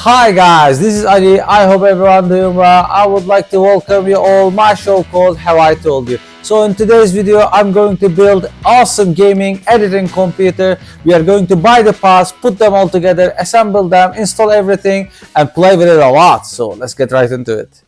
Hi guys, this is Ali. I hope everyone doing well. I would like to welcome you all my show called Have I Told You. So in today's video, I'm going to build awesome gaming editing computer. We are going to buy the parts, put them all together, assemble them, install everything, and play with it a lot. So let's get right into it.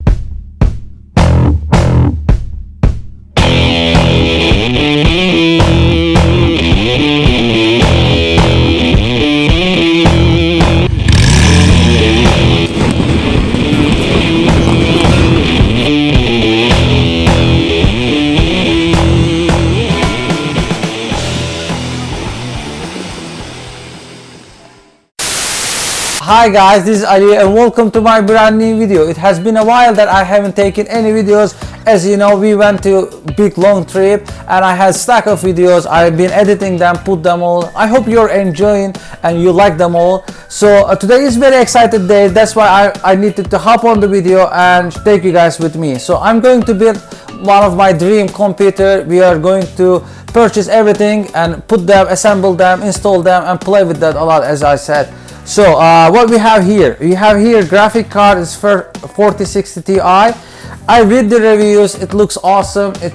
Hi guys, this is Ali and welcome to my brand new video. It has been a while that I haven't taken any videos. As you know, we went to big long trip and I had stack of videos. I've been editing them, put them all. I hope you're enjoying and you like them all. So today is very excited day. That's why I needed to hop on the video and take you guys with me. So I'm going to build one of my dream computer. We are going to purchase everything and put them, assemble them, install them and play with that a lot, as I said. So what we have here graphic card is for 4060 Ti. I read the reviews, it looks awesome, it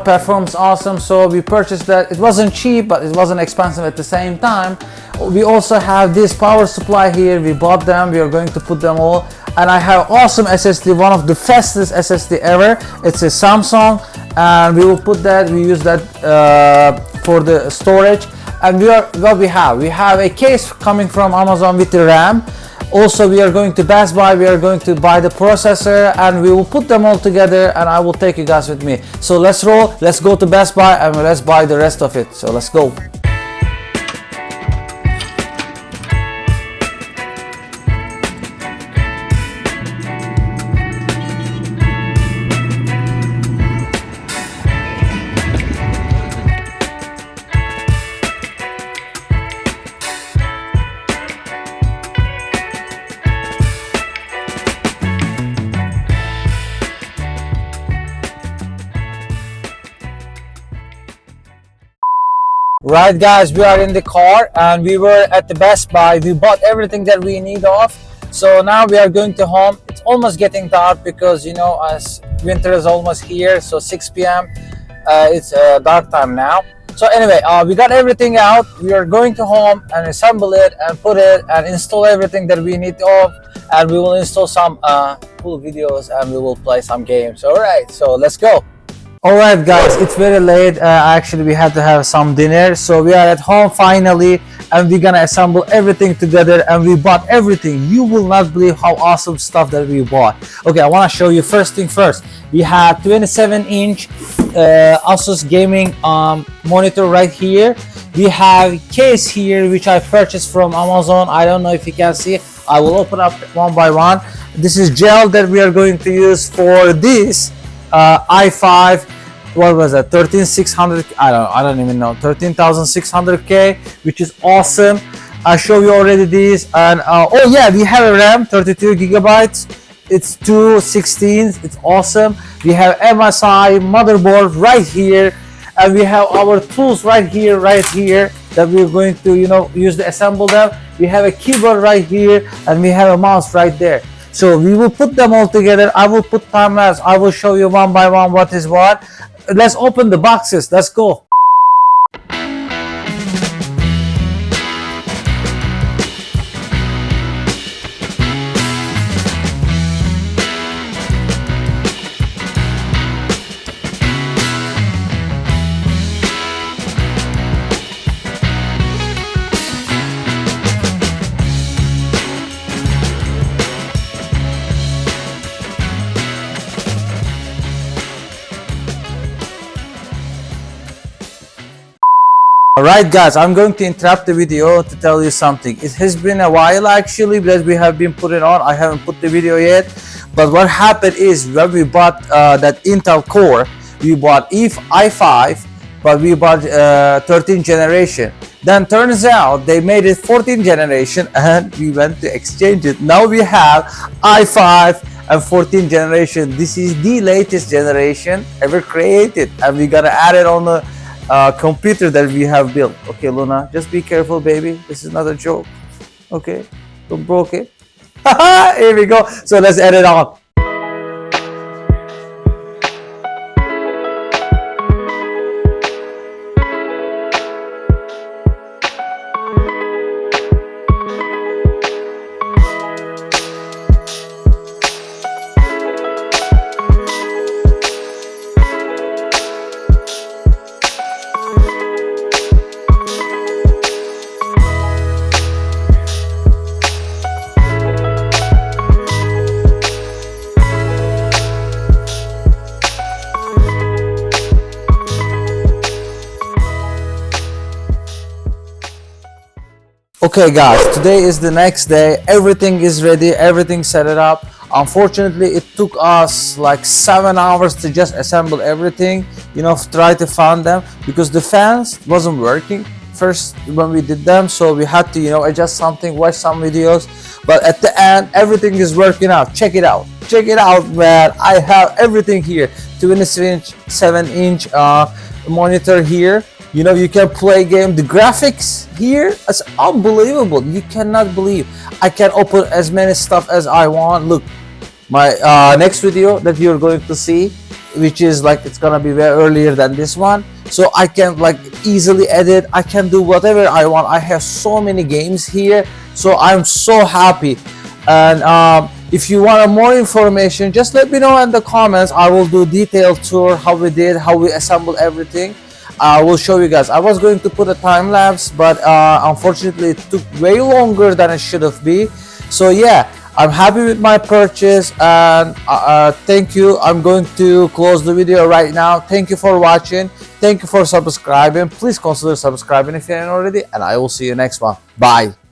performs awesome, so we purchased that. It wasn't cheap, but it wasn't expensive at the same time. We also have this power supply here. We bought them, we are going to put them all. And I have awesome SSD, one of the fastest SSD ever. It's a Samsung, and we will put that, we use that for the storage. And we have a case coming from Amazon with the RAM. Also, we are going to Best Buy, we are going to buy the processor, and we will put them all together and I will take you guys with me. So let's roll, let's go to Best Buy and let's buy the rest of it. So let's go. Right guys, we are in the car and we were at the Best Buy. We bought everything that we need of. So now we are going to home. It's almost getting dark because as winter is almost here, so 6 p.m. It's dark time now. So anyway, we got everything out. We are going to home and assemble it and put it and install everything that we need of, and we will install some cool videos and we will play some games. All right, so let's go. Alright guys, it's very late. Actually we had to have some dinner, so we are at home finally and we're gonna assemble everything together, and we bought everything. You will not believe how awesome stuff that we bought. Okay, I want to show you first thing first. We had 27-inch Asus gaming monitor right here. We have case here which I purchased from Amazon. I don't know if you can see. I will open up one by one. This is gel that we are going to use for this i5, what was that, 13600, I don't even know, 13600K, which is awesome. I show you already this. And oh yeah, we have a RAM 32 gigabytes. It's 216. It's awesome. We have MSI motherboard right here, and we have our tools right here that we're going to use to assemble them. We have a keyboard right here and we have a mouse right there. So we will put them all together. I will put time lapse. I will show you one by one what is what. Let's open the boxes. Let's go. Alright guys, I'm going to interrupt the video to tell you something. It has been a while actually that we have been putting on. I haven't put the video yet, but what happened is when we bought that Intel Core, we bought i5, but we bought 13th generation. Then turns out they made it 14th generation and we went to exchange it. Now we have i5 and 14th generation. This is the latest generation ever created, and we're gonna add it on the computer that we have built. Okay, Luna, just be careful, baby. This is not a joke. Okay, don't broke it. Here we go. So let's edit on. Okay guys, today is the next day. Everything is ready, everything set it up. Unfortunately, it took us like 7 hours to just assemble everything, you know, try to find them, because the fans wasn't working first when we did them. So we had to, you know, adjust something, watch some videos, but at the end everything is working out. Check it out, man. I have everything here. 27-inch monitor here. You know, you can play game. The graphics here is unbelievable. You cannot believe. I can open as many stuff as I want. Look, my next video that you're going to see, which is like, it's gonna be way earlier than this one, so I can like easily edit. I can do whatever I want. I have so many games here, so I'm so happy. And if you want more information, just let me know in the comments. I will do detailed tour how we did, how we assembled everything. I will show you guys. I was going to put a time lapse, but unfortunately it took way longer than it should have been. So yeah, I'm happy with my purchase, and thank you. I'm going to close the video right now. Thank you for watching. Thank you for subscribing. Please consider subscribing if you haven't already, and I will see you next one. Bye.